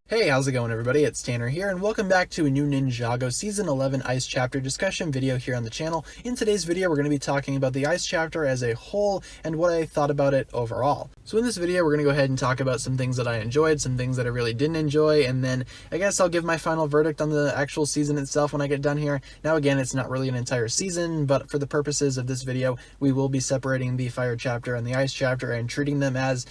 Hey, how's it going everybody? It's Tanner here, and welcome back to a new Ninjago Season 11 Ice Chapter discussion video here on the channel. In today's video, we're going to be talking about the Ice Chapter as a whole, and what I thought about it overall. So in this video, we're going to go ahead and talk about some things that I enjoyed, some things that I really didn't enjoy, and then I guess I'll give my final verdict on the actual season itself when I get done here. Now again, it's not really an entire season, but for the purposes of this video, we will be separating the Fire Chapter and the Ice Chapter and treating them as,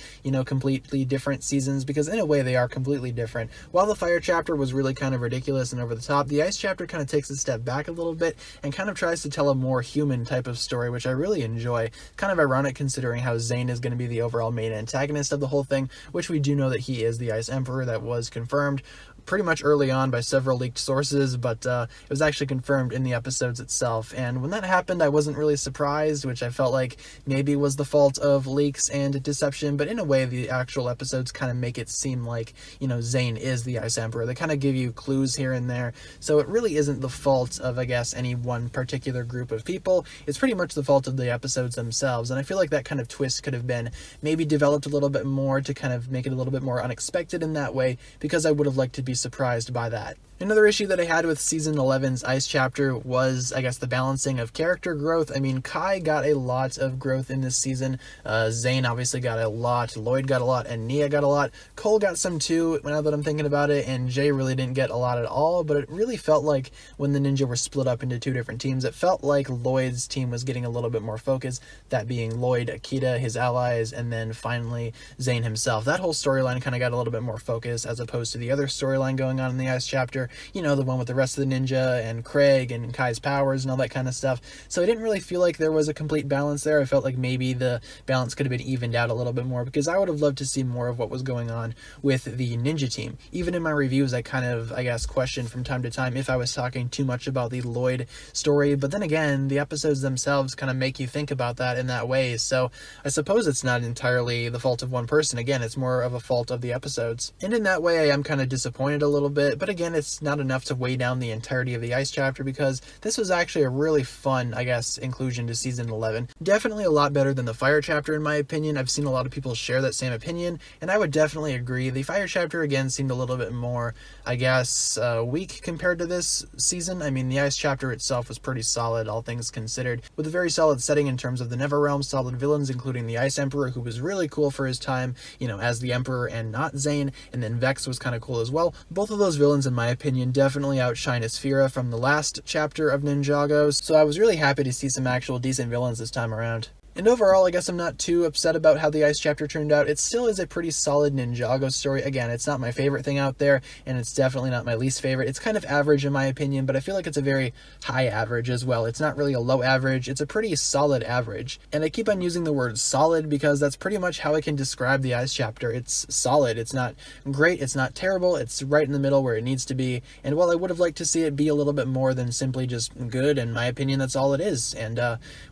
completely different seasons, because in a way they are completely different. While the Fire Chapter was really kind of ridiculous and over the top, the Ice Chapter kind of takes a step back a little bit and kind of tries to tell a more human type of story, which I really enjoy. Kind of ironic considering how Zane is going to be the overall main antagonist of the whole thing, which we do know that he is the Ice Emperor. That was confirmed pretty much early on by several leaked sources, but it was actually confirmed in the episodes itself. And when that happened, I wasn't really surprised, which I felt like maybe was the fault of leaks and deception, but in a way the actual episodes kind of make it seem like, Zane is the Ice Emperor. They kind of give you clues here and there, so it really isn't the fault of, I guess, any one particular group of people. It's pretty much the fault of the episodes themselves, and I feel like that kind of twist could have been maybe developed a little bit more to kind of make it a little bit more unexpected in that way, because I would have liked to be surprised by that. Another issue that I had with Season 11's Ice Chapter was, I guess, the balancing of character growth. I mean, Kai got a lot of growth in this season. Zane obviously got a lot, Lloyd got a lot, and Nia got a lot. Cole got some too, now that I'm thinking about it, and Jay really didn't get a lot at all, but it really felt like when the Ninja were split up into two different teams, it felt like Lloyd's team was getting a little bit more focus, that being Lloyd, Akita, his allies, and then finally Zane himself. That whole storyline kind of got a little bit more focus as opposed to the other storyline going on in the Ice Chapter. The one with the rest of the Ninja and Craig and Kai's powers and all that kind of stuff. So I didn't really feel like there was a complete balance there. I felt like maybe the balance could have been evened out a little bit more, because I would have loved to see more of what was going on with the Ninja team. Even in my reviews, I kind of, I guess, questioned from time to time if I was talking too much about the Lloyd story, but then again, the episodes themselves kind of make you think about that in that way, so I suppose it's not entirely the fault of one person. Again, it's more of a fault of the episodes. And in that way, I am kind of disappointed a little bit, but again, it's not enough to weigh down the entirety of the Ice Chapter, because this was actually a really fun, I guess, inclusion to Season 11. Definitely a lot better than the Fire Chapter in my opinion. I've seen a lot of people share that same opinion, and I would definitely agree. The Fire Chapter, again, seemed a little bit more, I guess, weak compared to this season. I mean, the Ice Chapter itself was pretty solid, all things considered, with a very solid setting in terms of the Neverrealm, solid villains, including the Ice Emperor, who was really cool for his time, as the Emperor and not Zane, and then Vex was kind of cool as well. Both of those villains, in my opinion, definitely outshine Asphira from the last chapter of Ninjago, so I was really happy to see some actual decent villains this time around. And overall, I guess I'm not too upset about how the Ice Chapter turned out. It still is a pretty solid Ninjago story. Again, it's not my favorite thing out there, and it's definitely not my least favorite. It's kind of average in my opinion, but I feel like it's a very high average as well. It's not really a low average, it's a pretty solid average. And I keep on using the word solid because that's pretty much how I can describe the Ice Chapter. It's solid. It's not great, it's not terrible, it's right in the middle where it needs to be. And while I would have liked to see it be a little bit more than simply just good, in my opinion, that's all it is. And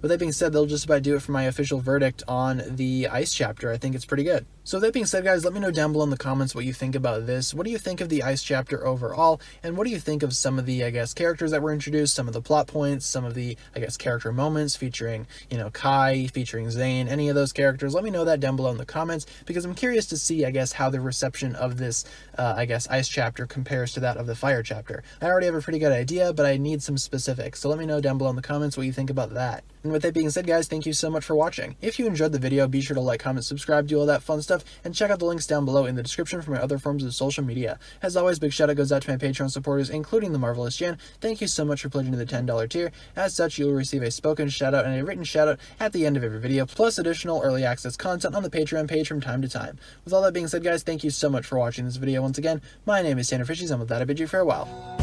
with that being said, they'll just about do it for my official verdict on the Ice Chapter. I think it's pretty good. So with that being said, guys, let me know down below in the comments what you think about this. What do you think of the Ice Chapter overall, and what do you think of some of the, I guess, characters that were introduced, some of the plot points, some of the, I guess, character moments featuring, Kai, featuring Zane, any of those characters? Let me know that down below in the comments, because I'm curious to see, I guess, how the reception of this, I guess, Ice Chapter compares to that of the Fire Chapter. I already have a pretty good idea, but I need some specifics, so let me know down below in the comments what you think about that. And with that being said, guys, thank you so much for watching. If you enjoyed the video, be sure to like, comment, subscribe, do all that fun stuff, and check out the links down below in the description for my other forms of social media. As always, big shout out goes out to my Patreon supporters, including the Marvelous Jan. Thank you so much for pledging to the $10 tier. As such, you will receive a spoken shout out and a written shout out at the end of every video, plus additional early access content on the Patreon page from time to time. With all that being said, guys, thank you so much for watching this video once again. My name is TannerFishies, and with that, I bid you farewell.